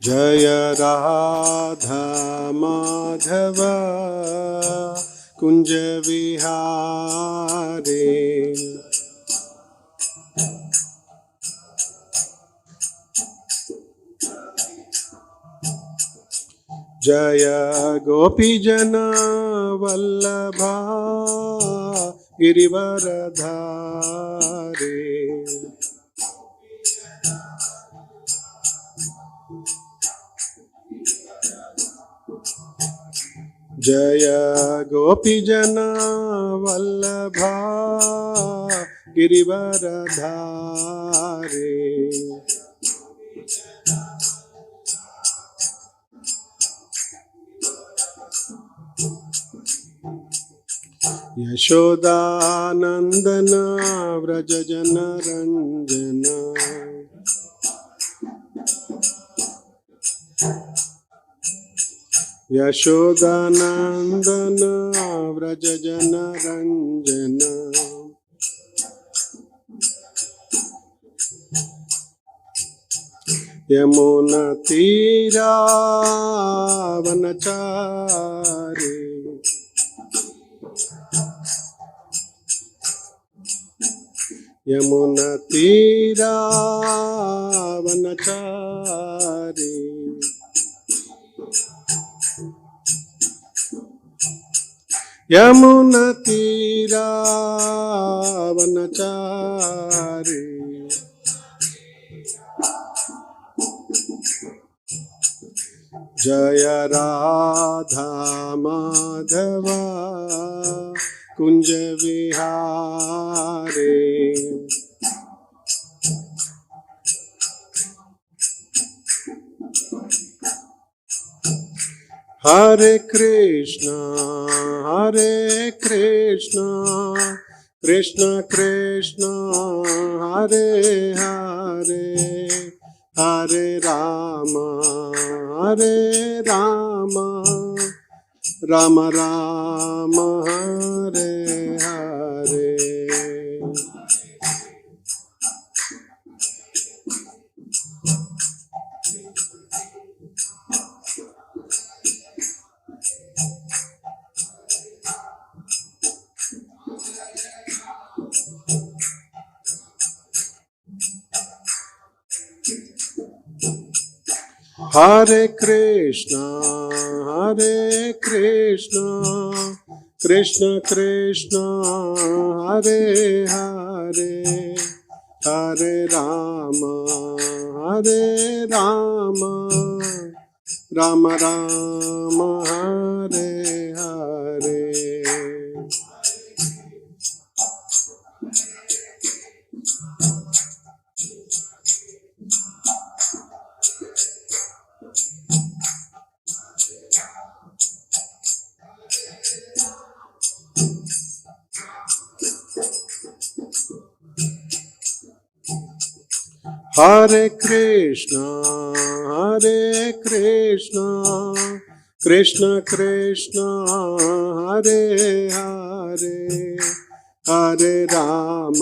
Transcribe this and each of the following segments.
जय राधा माधव कुंज विहारे। जय गोपीजन वल्लभा गिरिवरधारे। जय गोपीजन वल्लभा गिरिवरधारे। यशोदानंदन व्रज जन रंजन। यशोदानंदन व्रज जन रंजन। यमुना तीरा वनचारी। यमुना तीरा वनचारी। यमुना तीरा वनचारी। जय राधा माधव कुंज विहारे। हरे कृष्णा कृष्ण कृष्ण हरे हरे, हरे राम राम राम हरे हरे। हरे कृष्णा कृष्ण कृष्ण हरे हरे, हरे राम राम राम हरे हरे। हरे कृष्णा कृष्ण कृष्ण हरे हरे, हरे राम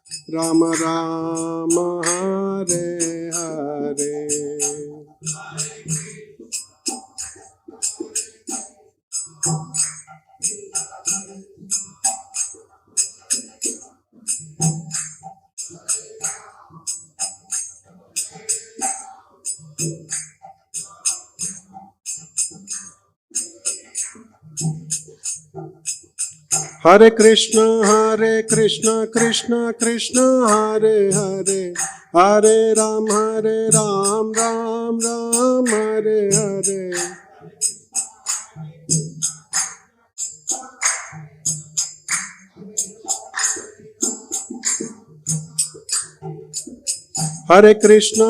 राम राम हरे हरे। हरे कृष्ण कृष्ण कृष्ण हरे हरे, हरे राम राम राम हरे हरे। हरे कृष्ण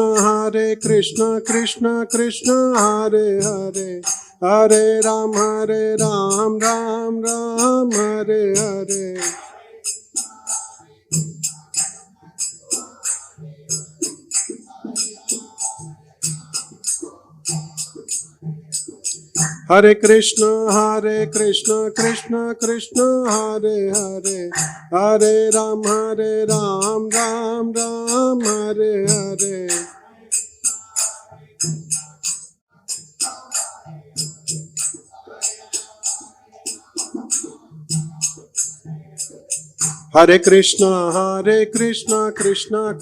कृष्ण कृष्ण हरे हरे, हरे Ram Ram Ram Hare Hare. Hare Krishna Krishna Krishna Hare Hare, Hare Ram, Ram Ram, Hare Hare. Hare Krishna Krishna Krishna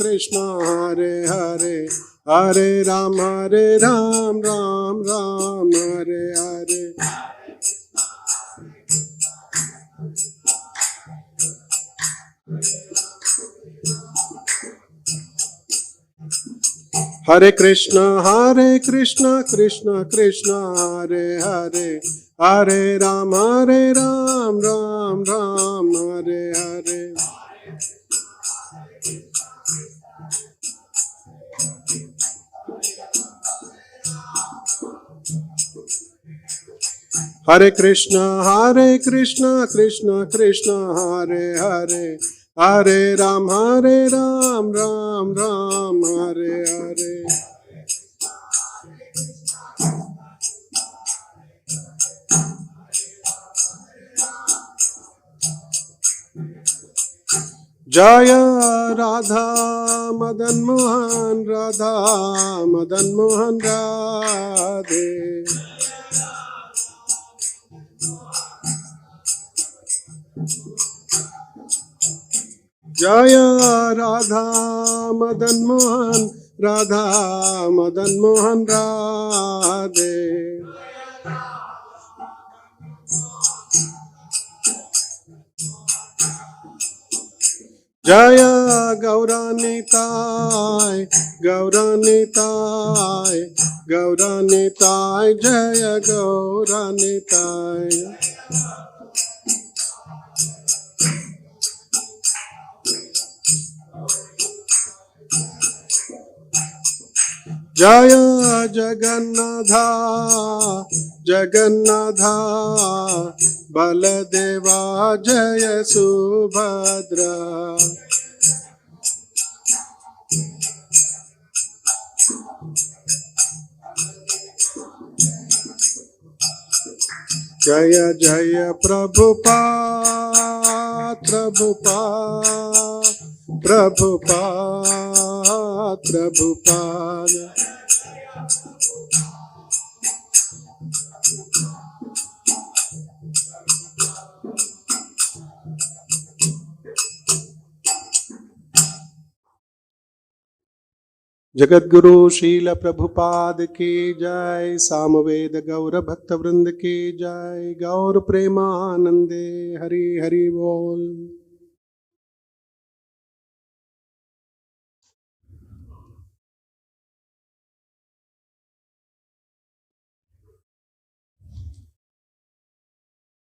Hare Hare, Hare Ram, Ram Ram, Hare Hare. Hare Krishna Krishna Krishna Hare Hare, Hare Ram, Ram Ram, Hare Hare. Hare Krishna Krishna Krishna Hare Hare, Hare Ram, Ram Ram, Hare Hare. Jaya Radha Madan Mohan, Radha Madan Mohan Radhe. Jaya Radha Madan Mohan, Radha Madan Mohan Radhe. Jaya Gauranitai, Gauranitai, Gauranitai, Jaya Gauranitai. Jaya Jagannatha, Jagannatha, Baladeva, Jaya Subhadra. Jaya Jaya Prabhupada, Prabhupada, Prabhupada, Prabhupada. Jagadguru Srila Prabhupada ki jai, Samaveda Gaura Bhakta Vrinda ki jai, Gaur Premanande, Hari Hari Bol.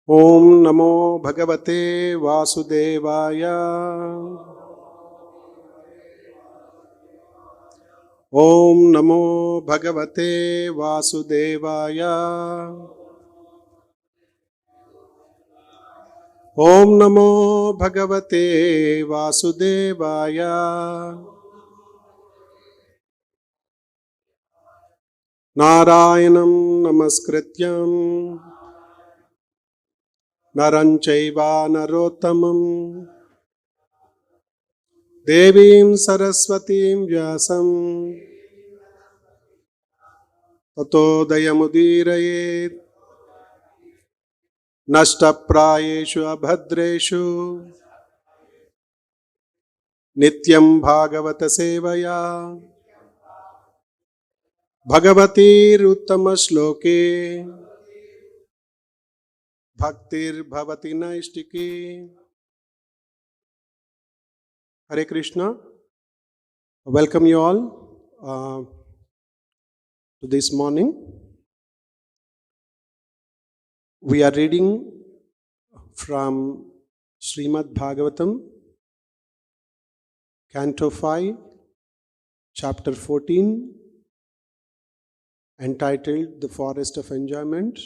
Om Namo Bhagavate Vasudevaya. Om Namo Bhagavate Vasudevaya. Om Namo Bhagavate Vasudevaya. Narayanam Namaskrityam Naranchaiva Narottamam Devim Saraswatim Vyasam Tato Dayamudirayet Nashtaprayeshu Abhadreshu Nityam Bhagavata Sevaya Bhagavatir Uttama Shloke Bhaktir Bhavati Naistiki. Hare Krishna. Welcome you all to this morning. We are reading from Srimad Bhagavatam, Canto 5, Chapter 14, entitled The Forest of Enjoyment,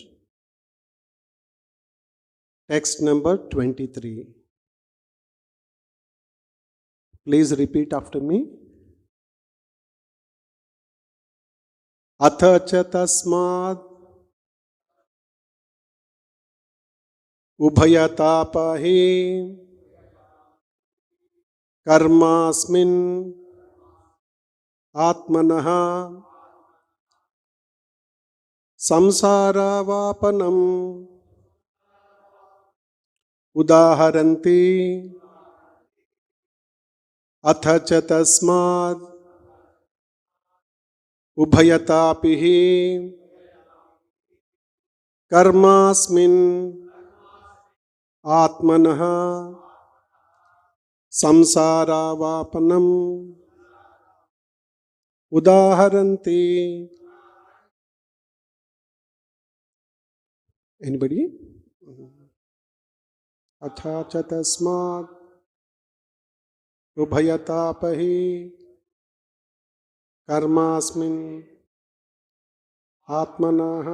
text number 23. Please repeat after me. Atha cha tasmad उभयतापहि कर्मास्मिन् आत्मनः संसारावापनम् उदाहरन्ति अथ च तस्मात् उभयतापि कर्मास्मिन् आत्मनः संसारावापनम् उदाहरन्ति. Anybody? अथा च तस्मात् उभयतापहि कर्मास्मिन् आत्मनः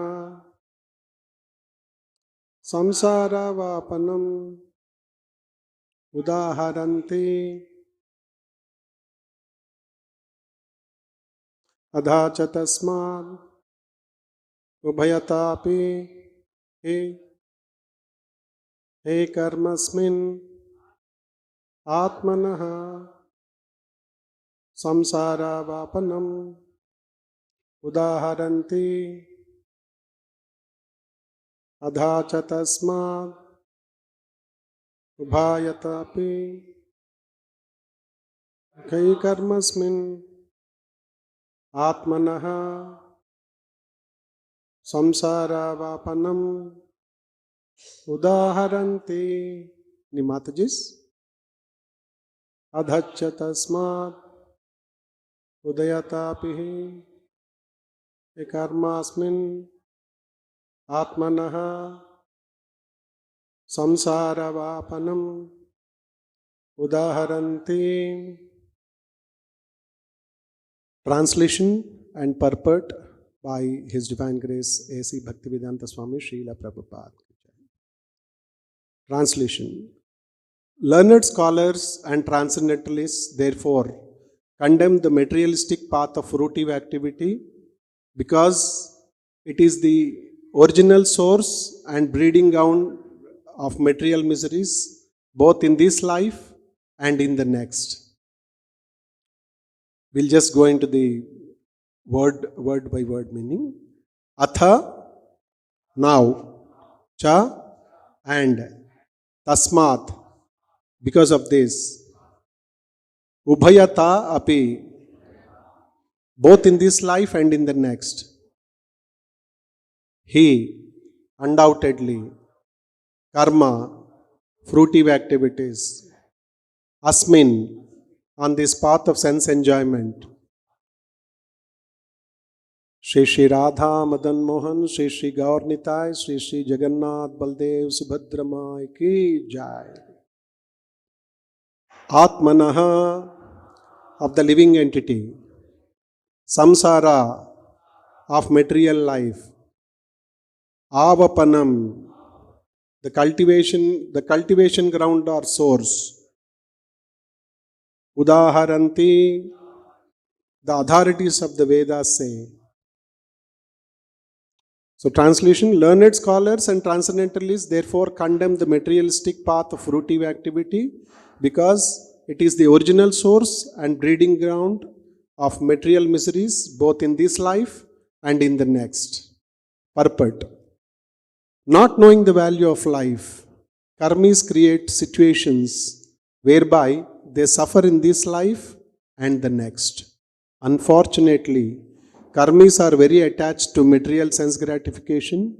संसारावापनम् उदाहरन्ति. अथा च तस्मात् उभयतापि हे कर्मस्मिन् आत्मनः संसारावापनम् उदाहरन्ति. अथा च तस्मात् उभयतापि हे कर्मस्मिन् आत्मनः संसारावापनम् उदाहरन्ति. निमातजिस. अधच्च तस्मात् उदयतापि हे कर्मास्मिन् आत्मनः संसारावापनम् उदाहरन्ति. Translation and purport by His Divine Grace A.C. Bhaktivedanta Swami Srila Prabhupada. Translation. Learned scholars and transcendentalists therefore condemn the materialistic path of fruitive activity because it is the original source and breeding ground of material miseries both in this life and in the next. We'll just go into the word by word meaning. Atha, now, cha, and tasmat, because of this. Ubhayata api, both in this life and in the next. He, undoubtedly, karma, fruitive activities. Asmin, on this path of sense enjoyment. Shri Shri Radha Madan Mohan, Shri Shri Gaur Nitai, Shri Shri Jagannath Baldev Subhadra Mai ki Jai. Atmanaha, of the living entity. Samsara, of material life. Avapanam, the cultivation ground or source. Udaharanti, the authorities of the Vedas say. So translation, learned scholars and transcendentalists therefore condemn the materialistic path of fruitive activity because it is the original source and breeding ground of material miseries both in this life and in the next. Purport. Not knowing the value of life, karmis create situations whereby they suffer in this life and the next. Unfortunately, karmis are very attached to material sense gratification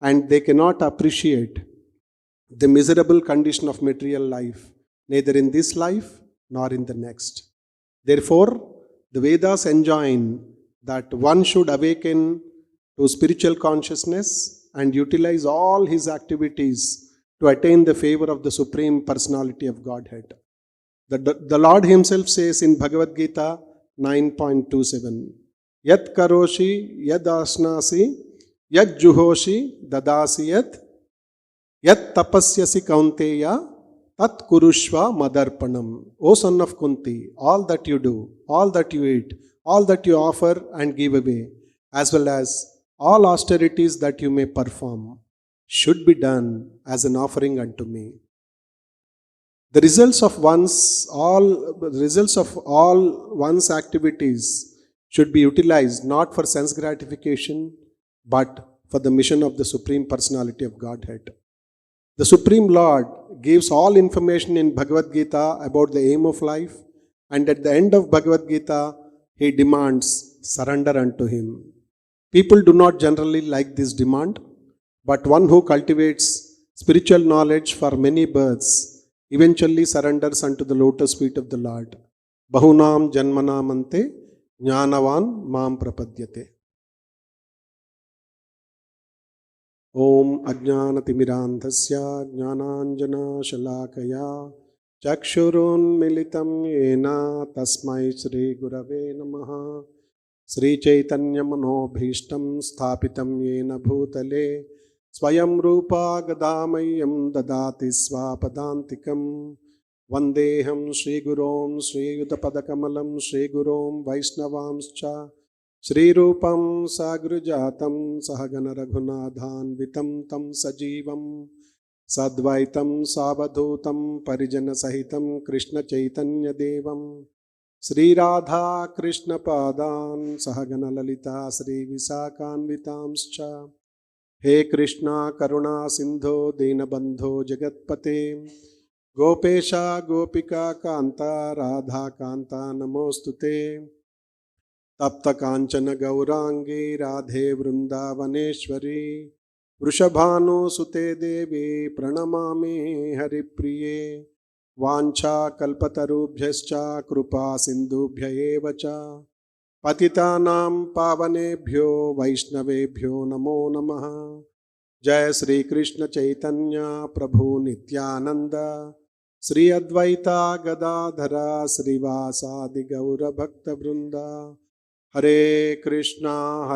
and they cannot appreciate the miserable condition of material life, neither in this life nor in the next. Therefore, the Vedas enjoin that one should awaken to spiritual consciousness and utilize all his activities to attain the favor of the Supreme Personality of Godhead. The Lord Himself says in Bhagavad Gita 9.27, Yat karoshi yad asnasi yad juhoshi dadasi yat tapasyasi kaunteya tat kurushva madarpanam. O son of Kunti, all that you do, all that you eat, all that you offer and give away, as well as all austerities that you may perform, should be done as an offering unto me. The results of all one's activities should be utilized not for sense gratification but for the mission of the Supreme Personality of Godhead. The Supreme Lord gives all information in Bhagavad Gita about the aim of life, and at the end of Bhagavad Gita, He demands surrender unto Him. People do not generally like this demand, but one who cultivates spiritual knowledge for many births eventually surrenders unto the lotus feet of the Lord. Bahunam janmanamante jnanavan mam prapadyate. Om ajnanatimirandhasya jnananjana shalakaya chakshurun militam yena tasmai Shri Gurave Namaha. Sri Chaitanya Manobhishtam Sthapitam Yena Bhutale Swayam Rupa Gadamayam Dadati Swapadantikam Vandeham Shri Gurom Shri Yudapadakamalam Shri Gurom Vaishnavamscha Shri Rupam Sagrujatam Sahagana Raghunadhan Vitam Tam Sajivam Sadvaitam Savadhutam Parijana Sahitam Krishna Chaitanya Devam Sri Radha Krishna Padan Sahagana Lalita Sri Visakanvitamscha He Krishna Karuna Sindho Dinabandho Jagatpate Gopesha Gopika Kanta Radha Kanta Namostute Tapta Kanchana Gaurangi Radhe Vrindavaneshwari Vrishabhanu Sute Devi Pranamami Haripriye Vancha kalpatarubhyascha krupa sindhubhya eva cha patitanam pavanebhyo vaishnavebhyo namo namaha. Jai Sri Krishna Chaitanya Prabhu Nityananda Sri Advaita Gadadhara Srivasadi Gaura Bhakta Vrinda. Hare Krishna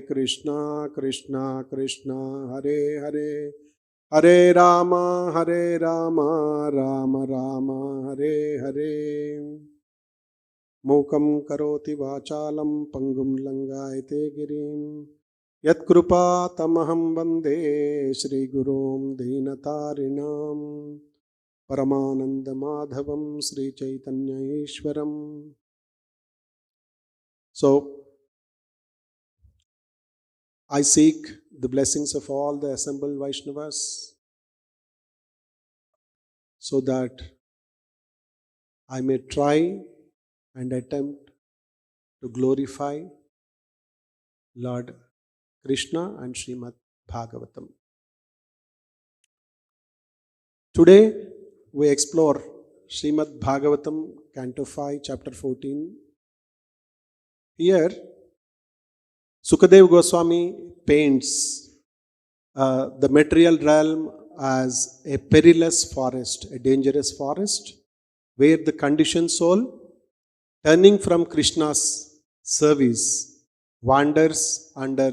Krishna Krishna Hare Hare Hare Rama Rama Rama Hare Hare. Mukam karoti vachalam pangum langayate girim yat krupa tamaham vande Shri Gurum Dinatarinam Paramananda Madhavam Sri Chaitanya Ishwaram. So, I seek the blessings of all the assembled Vaishnavas so that I may try and attempt to glorify Lord Krishna and Srimad Bhagavatam. Today we explore Srimad Bhagavatam, Canto 5, Chapter 14. Here, Sukadeva Goswami paints the material realm as a perilous forest, a dangerous forest, where the conditioned soul, turning from Krishna's service, wanders under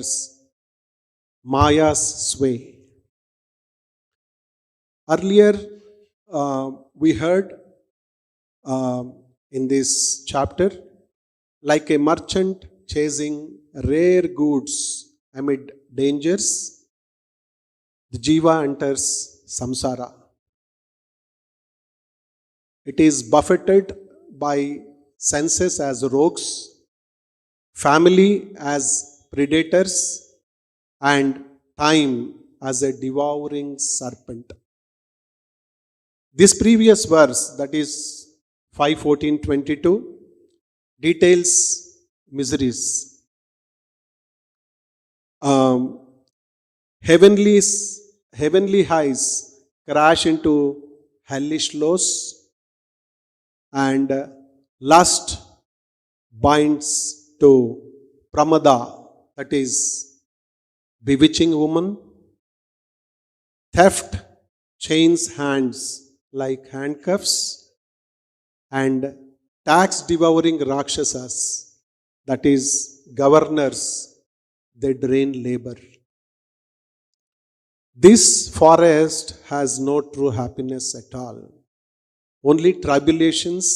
Maya's sway. Earlier, we heard in this chapter, like a merchant chasing rare goods amid dangers, the jiva enters samsara. It is buffeted by senses as rogues, family as predators, and time as a devouring serpent. This previous verse, that is 5:14-22, details miseries. Heavenly highs crash into hellish lows, and lust binds to pramada, that is bewitching woman. Theft chains hands like handcuffs, and tax devouring rakshasas, that is governors, they drain labor. This forest has no true happiness at all. Only tribulations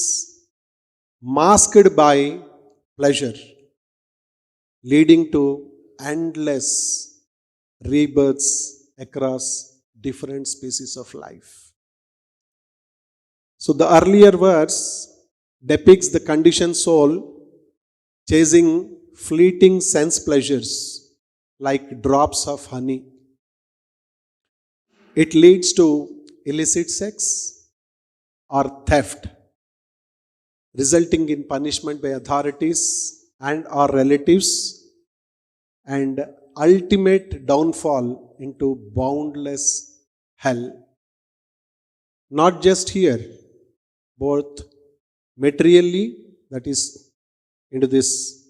masked by pleasure, leading to endless rebirths across different species of life. So the earlier verse depicts the conditioned soul chasing fleeting sense pleasures like drops of honey. It leads to illicit sex or theft, resulting in punishment by authorities and or relatives, and ultimate downfall into boundless hell. Not just here, both materially, that is into this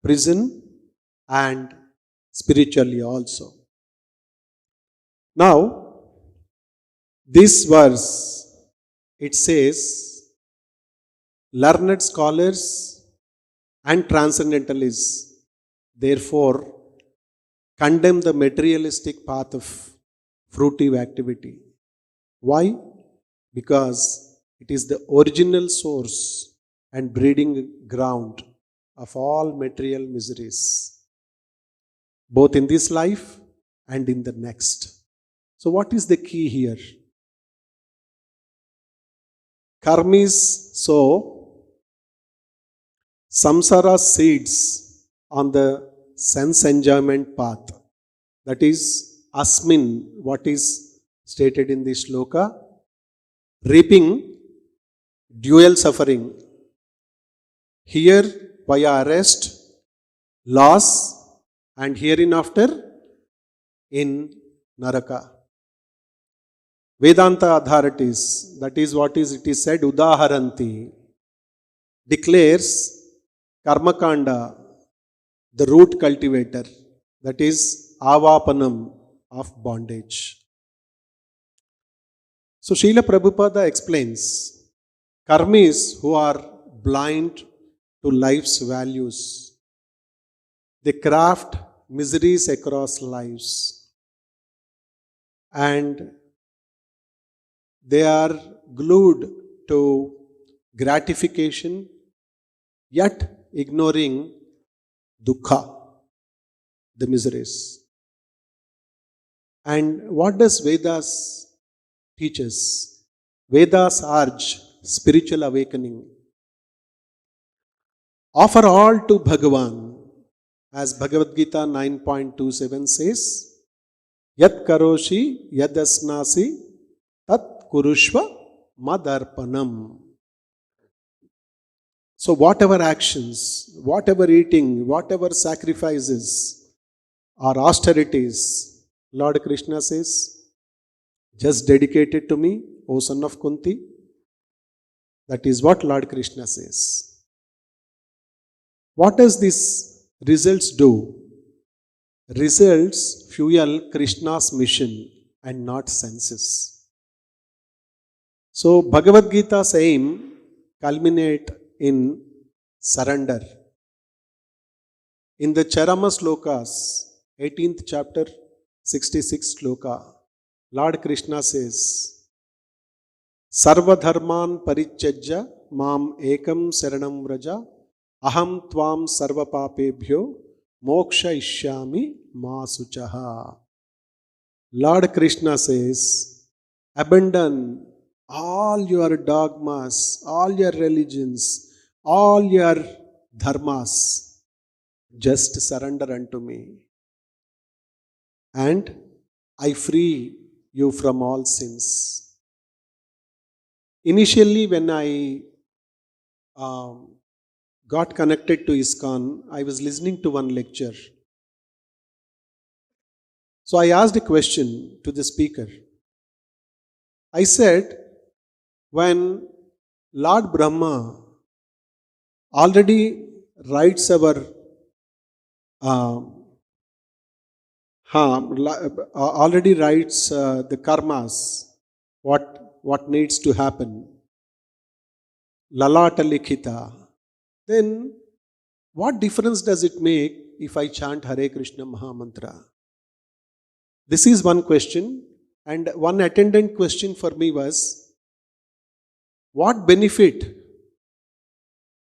prison, and spiritually also. Now, this verse, it says, learned scholars and transcendentalists therefore condemn the materialistic path of fruitive activity. Why? Because it is the original source and breeding ground of all material miseries, both in this life and in the next. So what is the key here? Karmis sow samsara seeds on the sense enjoyment path. That is asmin, what is stated in this shloka, reaping dual suffering. Here via arrest, loss, and hereinafter in Naraka. Vedanta authorities, that is what is it is said, Udaharanti, declares Karmakanda, the root cultivator, that is avapanam of bondage. So Srila Prabhupada explains, karmis who are blind to life's values, they craft miseries across lives, and they are glued to gratification, yet ignoring dukkha, the miseries. And what does Vedas teach us? Vedas urge spiritual awakening. Offer all to Bhagavan, as Bhagavad Gita 9.27 says, Yat karoshi yadasnasi tat kurushva madarpanam. So whatever actions, whatever eating, whatever sacrifices or austerities, Lord Krishna says, just dedicate it to me, O son of Kunti. That is what Lord Krishna says. What does this results do? Results fuel Krishna's mission and not senses. So Bhagavad Gita's aim culminate in surrender. In the Charama Slokas, 18th chapter, 66th sloka, Lord Krishna says, Sarva dharman parityajya mam ekam saranam vraja aham tvam sarva papebhyo moksha ishyami ma suchaha. Lord Krishna says, abandon all your dogmas, all your religions, all your dharmas. Just surrender unto me, and I free you from all sins. Initially, when I got connected to Iskcon, I was listening to one lecture. So I asked a question to the speaker. I said, when Lord Brahma already writes our the karmas, what needs to happen, lalata likhita, then what difference does it make if I chant Hare Krishna Mahamantra? This is one question, and one attendant question for me was, what benefit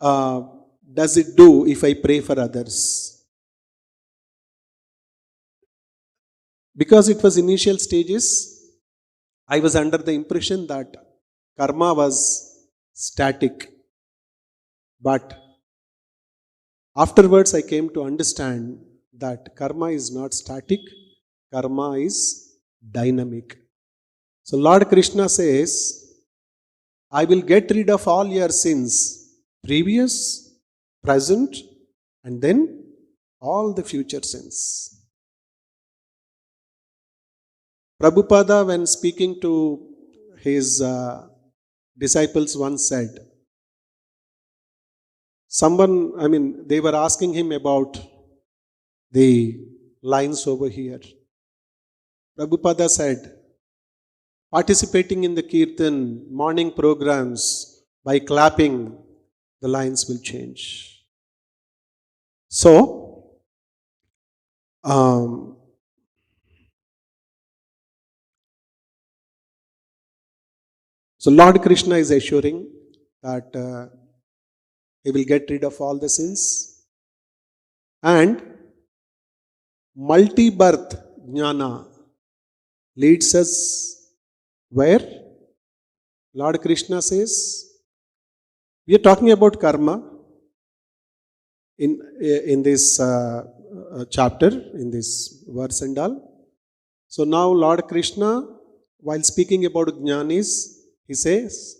does it do if I pray for others? Because it was initial stages, I was under the impression that karma was static. But afterwards I came to understand that karma is not static, karma is dynamic. So Lord Krishna says, I will get rid of all your sins, previous, present, and then all the future sins. Prabhupada, when speaking to his disciples, once said, they were asking him about the lines over here. Prabhupada said, participating in the Kirtan morning programs by clapping, the lines will change. So, Lord Krishna is assuring that He will get rid of all the sins, and multi-birth jnana leads us where? Lord Krishna says, we are talking about karma in this chapter, in this verse and all. So now Lord Krishna, while speaking about jnanis, he says,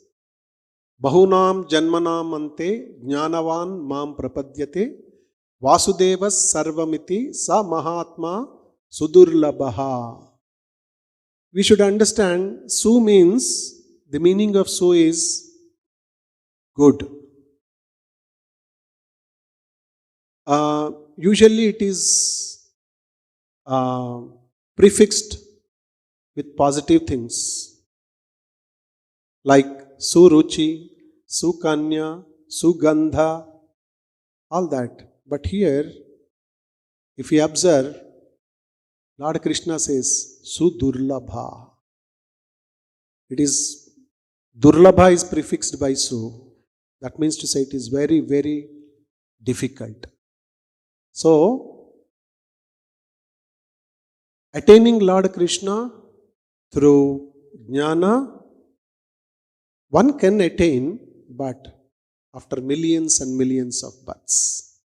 Bahunam janmanam ante jnanavan mam prapadyate vasudevas sarvamiti sa mahatma sudurlabha. We should understand Su means, the meaning of Su is good. Usually it is prefixed with positive things like Suruchi, Sukanya, Sugandha, all that. But here, if you observe, Lord Krishna says Sudurlabha. It is, Durlabha is prefixed by Su. That means to say it is very, very difficult. So, attaining Lord Krishna through jnana, one can attain, but after millions and millions of births.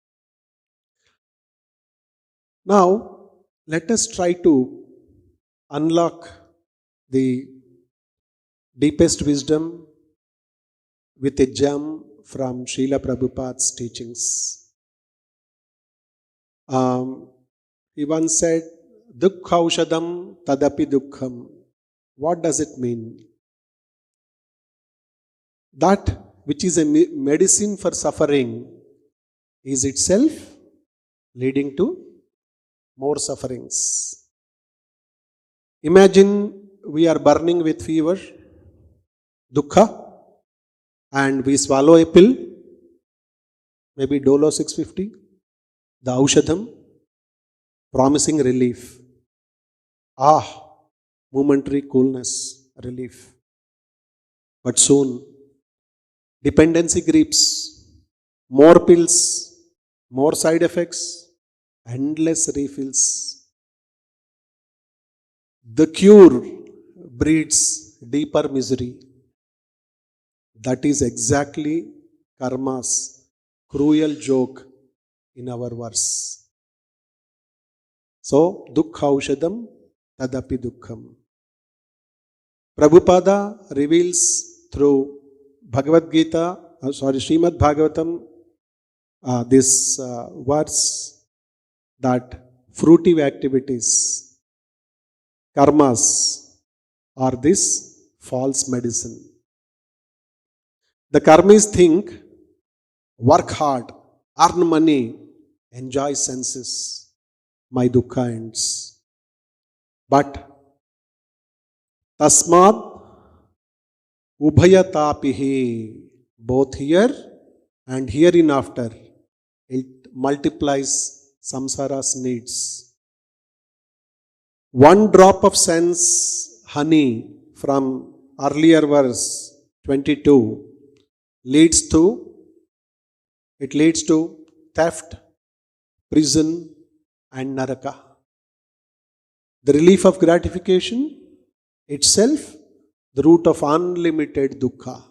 Now, let us try to unlock the deepest wisdom with a gem from Srila Prabhupada's teachings. He once said, Dukkhaushadam tadapi dukkham. What does it mean? That which is a medicine for suffering is itself leading to more sufferings. Imagine we are burning with fever, dukkha, and we swallow a pill, maybe Dolo 650, the Aushadham, promising relief. Momentary coolness, relief. But soon, dependency creeps, more pills, more side effects, endless refills. The cure breeds deeper misery. That is exactly karma's cruel joke in our verse. So, dukkhaushadam tadapi dukkham. Prabhupada reveals through Srimad Bhagavatam, this verse, that fruitive activities, karmas, are this false medicine. The karmis think, work hard, earn money, enjoy senses, my dukkha ends. But tasmad ubhayatapihi, both here and hereinafter, it multiplies samsara's needs. One drop of sense honey from earlier verse 22 leads to theft, prison, and naraka. The relief of gratification itself, the root of unlimited dukkha.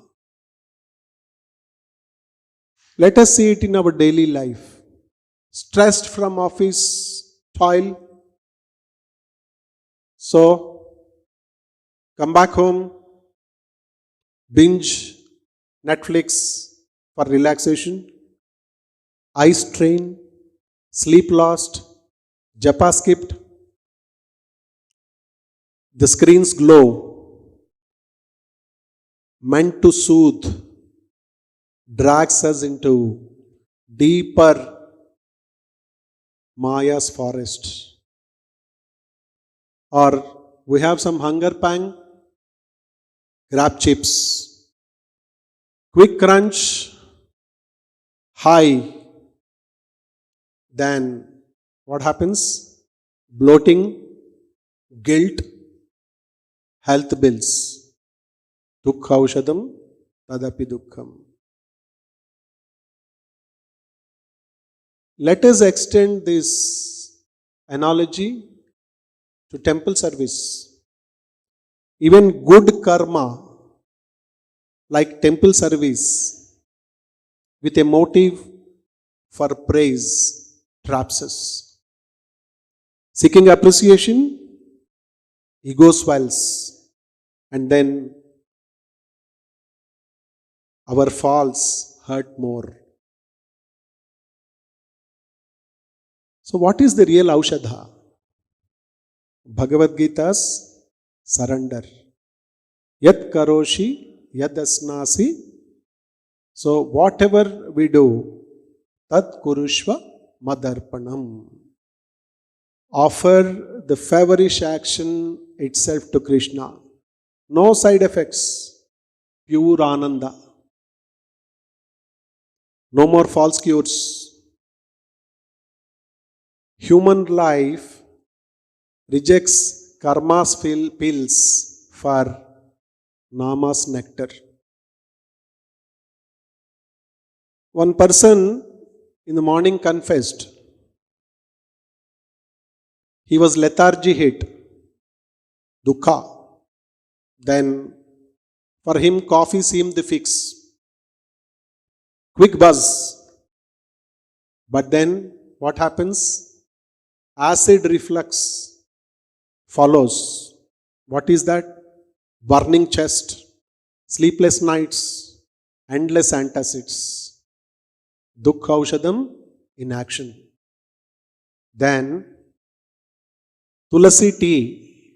Let us see it in our daily life. Stressed from office toil. So, come back home, binge Netflix for relaxation, eye strain, sleep lost, japa skipped, the screens glow, meant to soothe, drags us into deeper Maya's forest. Or we have some hunger pang, grab chips, quick crunch, high. Then what happens? Bloating, guilt, health bills. Dukkha aushadam tadapi dukkham. Let us extend this analogy to temple service. Even good karma, like temple service, with a motive for praise, traps us. Seeking appreciation, ego swells, and then our falls hurt more. So what is the real aushadha? Bhagavad Gita's surrender. Yat karoshi, yad asnasi. So whatever we do, tat kurushva madarpanam. Offer the feverish action itself to Krishna. No side effects. Pure ananda. No more false cures. Human life rejects karma's pills for nama's nectar. One person in the morning confessed. He was lethargy hit, dukkha. Then for him coffee seemed the fix. Quick buzz. But then what happens? Acid reflux follows. What is that? Burning chest, sleepless nights, endless antacids. Dukkha aushadam in action. Then Tulasi tea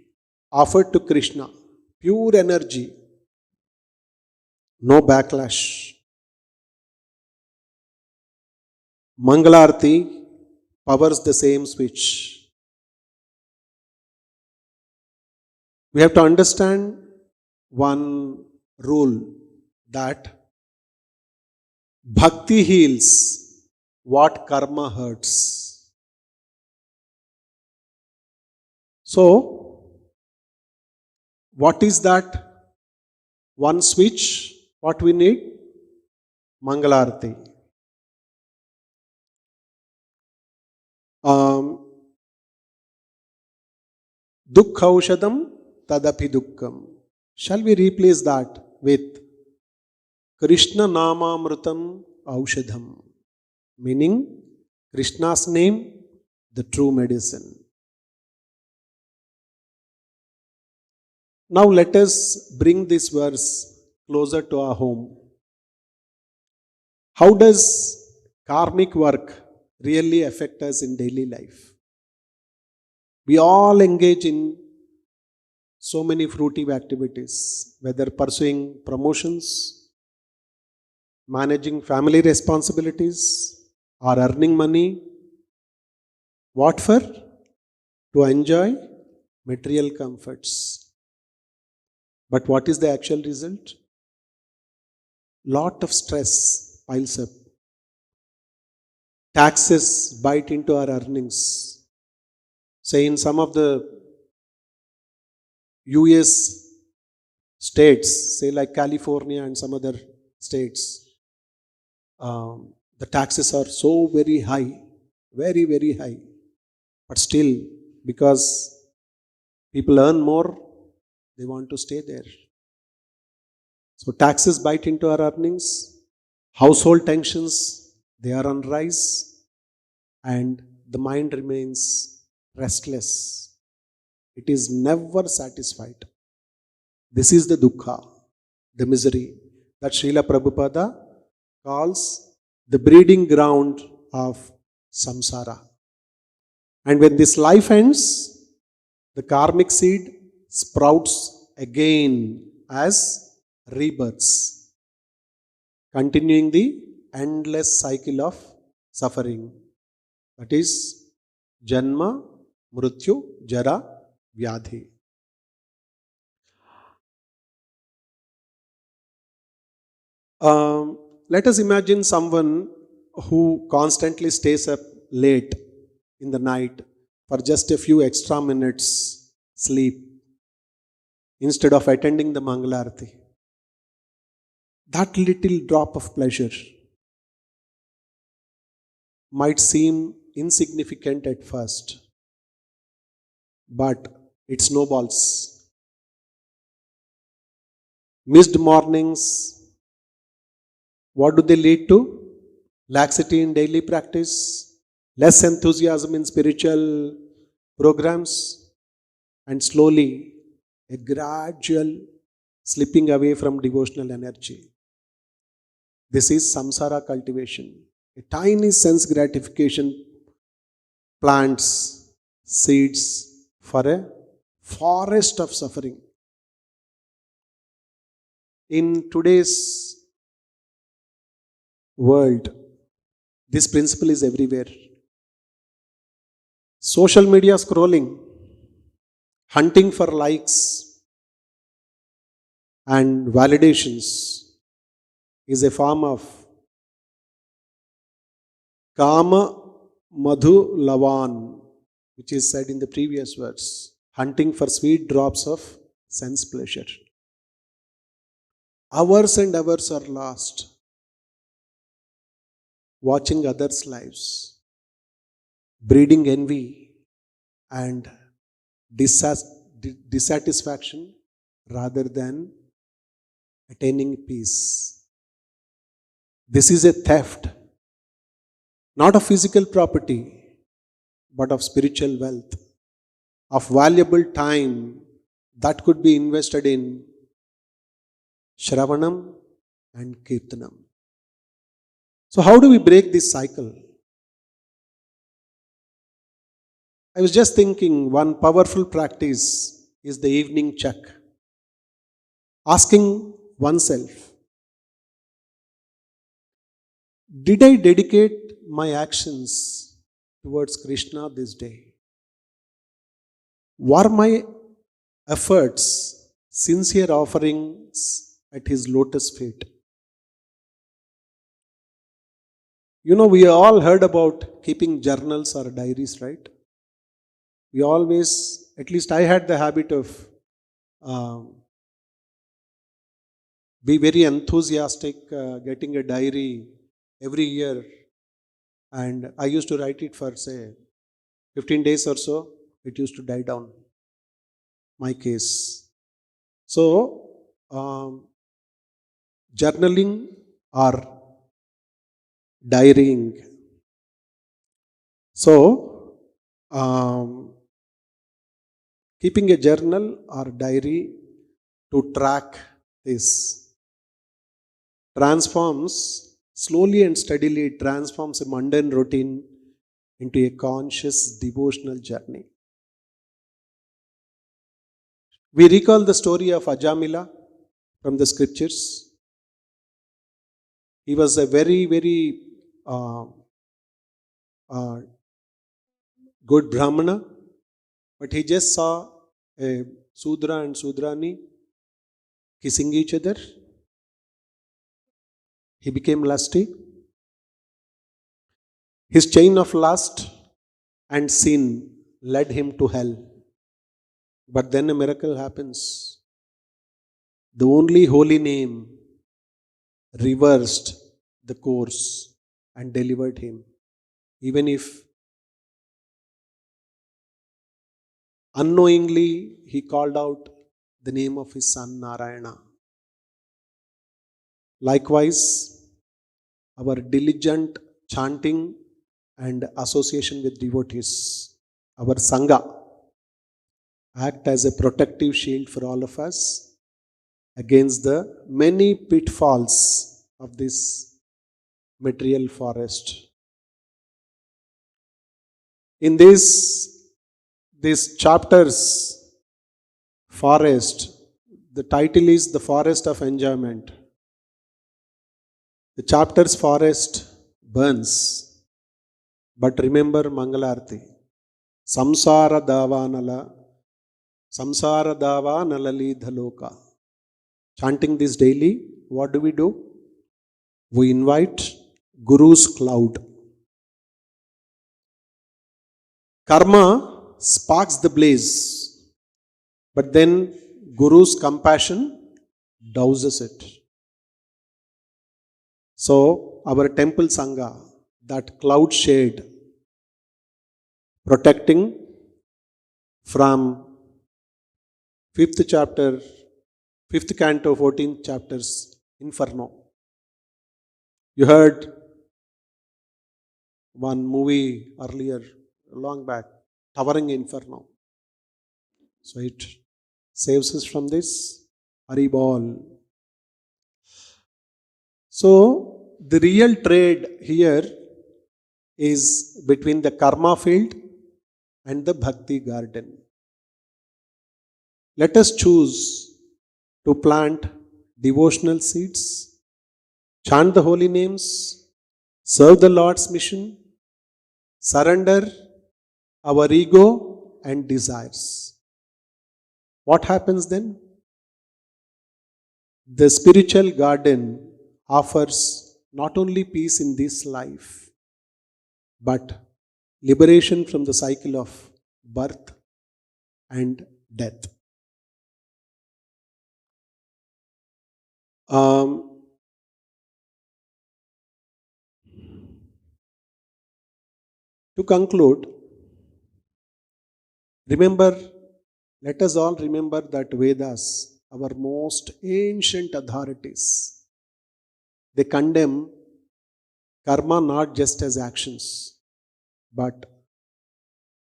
offered to Krishna, pure energy, no backlash. Mangalarti powers the same switch. We have to understand one rule that bhakti heals what karma hurts. So, what is that one switch? What we need? Mangalarti. Dukkha aushadam tadapi dukkham. Shall we replace that with Krishna namamrutam aushadham? Meaning Krishna's name, the true medicine. Now let us bring this verse closer to our home. How does karmic work really affect us in daily life? We all engage in so many fruitive activities, whether pursuing promotions, managing family responsibilities, or earning money. What for? To enjoy material comforts. But what is the actual result? Lot of stress piles up. Taxes bite into our earnings. Say in some of the US states, say like California and some other states, the taxes are so very high, very, very high. But still, because People earn more, they want to stay there. So taxes bite into our earnings, household tensions, they are on rise, and the mind remains restless. It is never satisfied. This is the dukkha, the misery that Srila Prabhupada calls the breeding ground of samsara. And when this life ends, the karmic seed sprouts again as rebirths, continuing the endless cycle of suffering. That is Janma, Mrityu, Jara, Vyadhi. Let us imagine someone who constantly stays up late in the night for just a few extra minutes sleep instead of attending the Mangalarati. That little drop of pleasure might seem insignificant at first, but it snowballs. Missed mornings, what do they lead to? Laxity in daily practice, less enthusiasm in spiritual programs, and slowly a gradual slipping away from devotional energy. This is samsara cultivation. A tiny sense gratification plants seeds for a forest of suffering. In today's world, this principle is everywhere. Social media scrolling, hunting for likes and validations is a form of Kama Madhu Lavan, which is said in the previous verse, hunting for sweet drops of sense pleasure. Hours and hours are lost watching others' lives, breeding envy and dissatisfaction rather than attaining peace. This is a theft, not of physical property, but of spiritual wealth, of valuable time that could be invested in Shravanam and Kirtanam. So, how do we break this cycle? I was just thinking one powerful practice is the evening check. Asking oneself, did I dedicate my actions towards Krishna this day? Were my efforts sincere offerings at his lotus feet? You know, we all heard about keeping journals or diaries, right? We always, at least I had the habit of be very enthusiastic getting a diary every year, and I used to write it for say 15 days or so. It used to die down, my case. So journaling or diarying. So keeping a journal or diary to track this slowly and steadily transforms a mundane routine into a conscious devotional journey. We recall the story of Ajamila from the scriptures. He was a very, very good Brahmana, but he just saw a Sudra and Sudrani kissing each other. He became lusty. His chain of lust and sin led him to hell. But then a miracle happens. The only holy name reversed the course and delivered him. Even if Unknowingly, he called out the name of his son Narayana. Likewise, our diligent chanting and association with devotees, our Sangha, act as a protective shield for all of us against the many pitfalls of this material forest. In these chapters, forest, the title is The Forest of Enjoyment. The chapter's forest burns, but remember Mangalarti. Samsara dava nalali dhaloka. Chanting this daily, what do? We invite Guru's cloud. Karma sparks the blaze, but then Guru's compassion douses it. So, our temple Sangha, that cloud shade, protecting from 5th chapter, 5th canto, 14th chapters, Inferno. You heard one movie earlier, long back, Towering Inferno. So it saves us from this Haribol. So the real trade here is between the karma field and the bhakti garden. Let us choose to plant devotional seeds, chant the holy names, serve the Lord's mission, surrender our ego and desires. What happens then? The spiritual garden offers not only peace in this life, but liberation from the cycle of birth and death. To conclude, let us all remember that Vedas, our most ancient authorities, they condemn karma not just as actions, but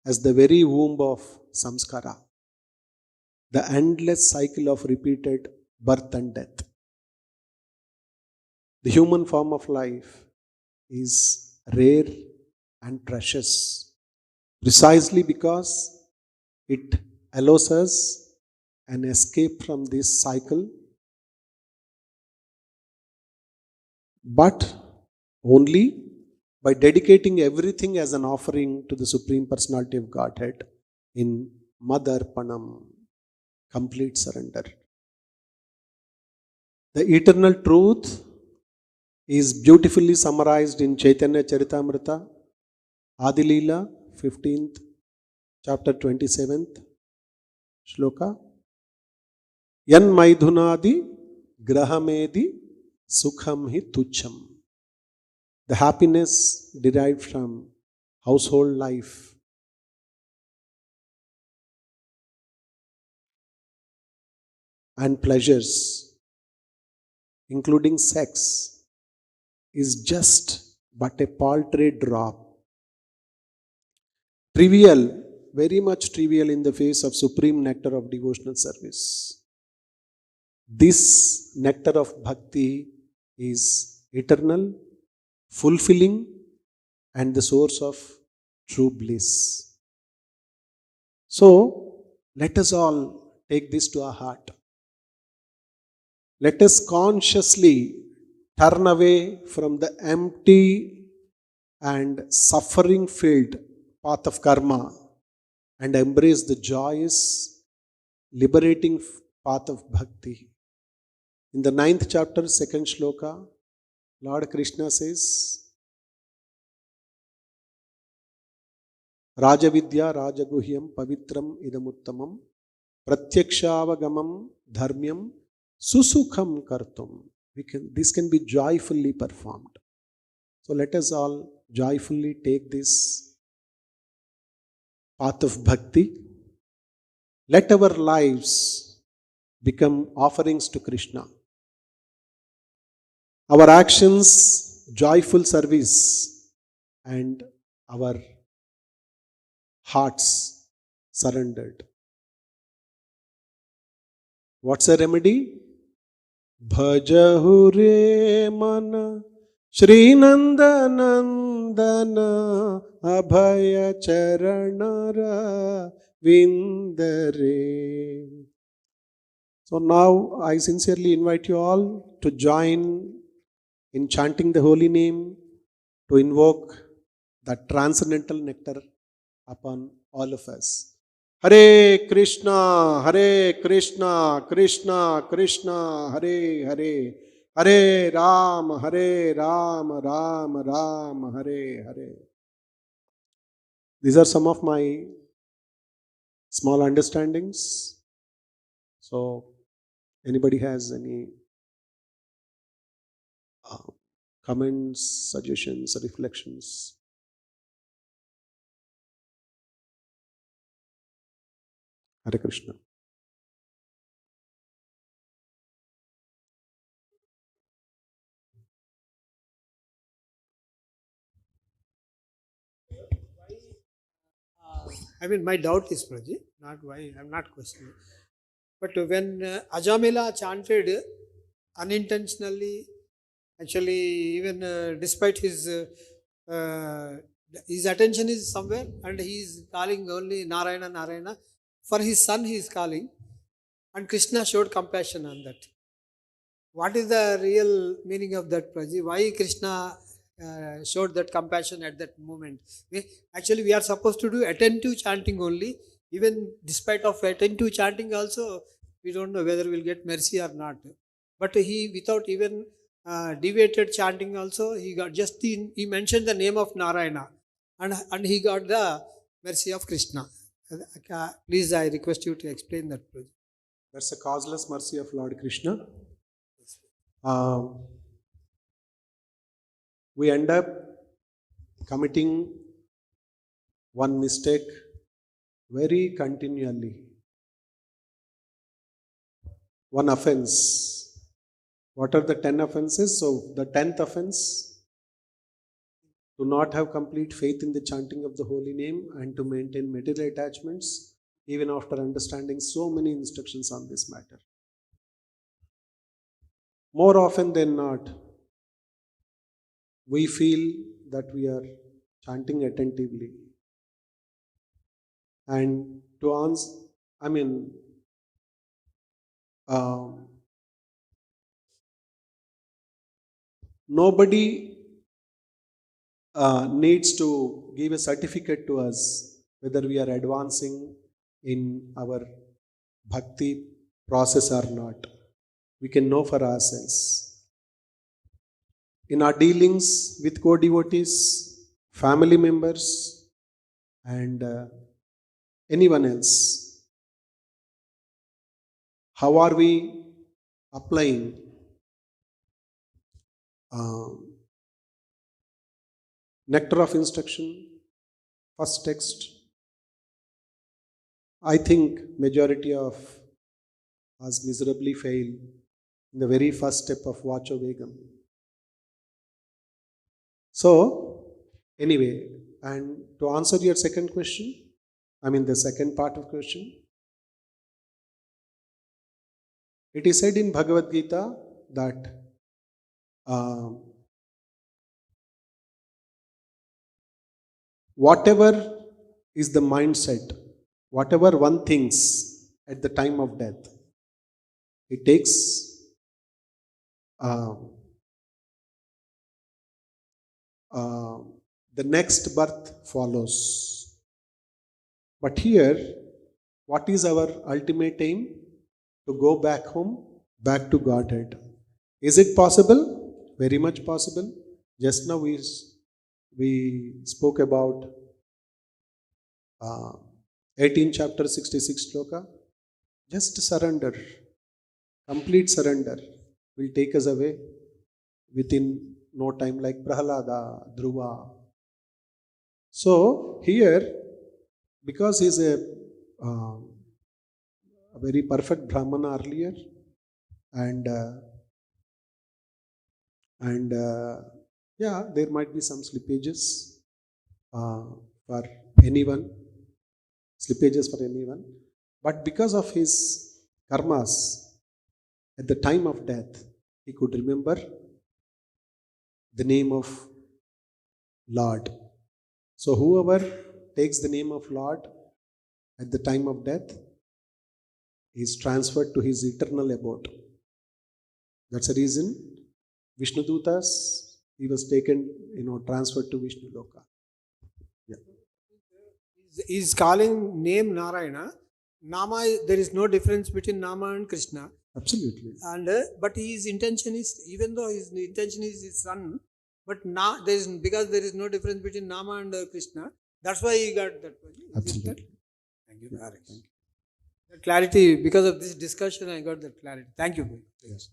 as the very womb of samskara, the endless cycle of repeated birth and death. The human form of life is rare and precious, precisely because it allows us an escape from this cycle, but only by dedicating everything as an offering to the Supreme Personality of Godhead in Madarpanam, complete surrender. The eternal truth is beautifully summarized in Chaitanya Charitamrita, Adilila, 15th chapter, 27th shloka. Yan maidhunadi grahamedi sukham hi tucham. The happiness derived from household life and pleasures, including sex, is just but a paltry drop. Trivial, very much trivial in the face of supreme nectar of devotional service. This nectar of bhakti is eternal, fulfilling, and the source of true bliss. So, let us all take this to our heart. Let us consciously turn away from the empty and suffering-filled path of karma and embrace the joyous, liberating path of bhakti. In the 9th chapter, 2nd shloka, Lord Krishna says, Rajavidya Rajaguhyam Pavitram Idamuttamam Pratyakshaavagamam Dharmyam Susukham Kartum. This can be joyfully performed. So let us all joyfully take this path of bhakti Let our lives become offerings to Krishna. Our actions, joyful service, and our hearts surrendered. What's the remedy? Bhajahu re mana Shri Nanda Nandana Abhaya Charanara Vindare. So now I sincerely invite you all to join in chanting the holy name, to invoke the transcendental nectar upon all of us. Hare Krishna, Hare Krishna, Krishna Krishna, Hare Hare, Hare Ram, Ram Ram, Hare Hare. These are some of my small understandings. So, anybody has any comments, suggestions, reflections? Hare Krishna. My doubt is, Prabhuji, not why, I'm not questioning. But when Ajamila chanted unintentionally, actually, even despite his attention is somewhere and he is calling only Narayana, Narayana. For his son, he is calling, and Krishna showed compassion on that. What is the real meaning of that, Prabhuji? Why Krishna showed that compassion at that moment? Actually, we are supposed to do attentive chanting only. Even despite of attentive chanting also, we don't know whether we'll get mercy or not. But he, without even deviated chanting also, he got just he mentioned the name of Narayana, and he got the mercy of Krishna. Please, I request you to explain that, Prabhuji. That's a causeless mercy of Lord Krishna. We end up committing one mistake very continually. One offense. What are the 10 offenses? So, the 10th offense, to not have complete faith in the chanting of the holy name and to maintain material attachments, even after understanding so many instructions on this matter. More often than not, we feel that we are chanting attentively. And to answer, nobody needs to give a certificate to us whether we are advancing in our bhakti process or not. We can know for ourselves. In our dealings with co-devotees, family members, and anyone else, how are we applying nectar of instruction, first text? I think majority of us miserably fail in the very first step of Vacho Vegam. So, anyway, and to answer your second question, the second part of question, it is said in Bhagavad Gita that whatever is the mindset, whatever one thinks at the time of death, it takes the next birth follows. But here, what is our ultimate aim? To go back home, back to Godhead. Is it possible? Very much possible. Just now we spoke about 18 chapter 66 sloka. Just surrender. Complete surrender will take us away within no time, like Prahalada, Dhruva. So here, because he's a a very perfect Brahmana earlier, and yeah, there might be some slippages for anyone, but because of his karmas, at the time of death, he could remember the name of Lord. So whoever takes the name of Lord at the time of death is transferred to his eternal abode. That's the reason Vishnu Dutas, he was taken, transferred to Vishnu Loka. Yeah. He's calling name Narayana. Nama, there is no difference between Nama and Krishna. Absolutely. And but his intention is, even though his intention is his son, but because there is no difference between Nama and Krishna, that's why he got that one. Absolutely. Thank you. Thank you. The clarity, because of this discussion, I got that clarity. Thank you. Yes.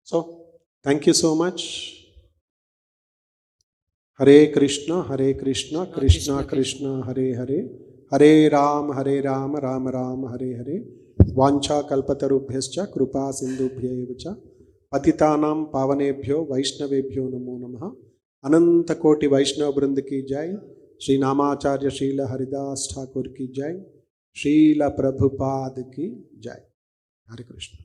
So, thank you so much. Hare Krishna, Krishna Krishna, Hare Hare, Hare Ram, Ram Ram, Hare Hare. Vancha kalpatarubhyascha krupa sindhubhyaevacha patitanam pavanebhyo vaishnavebhyo namo namaha. Ananta koti Vaishnav Vrind ki jai. Shri Namacharya Srila Haridas Thakur ki jai. Srila Prabhupada ki jai. Hare Krishna.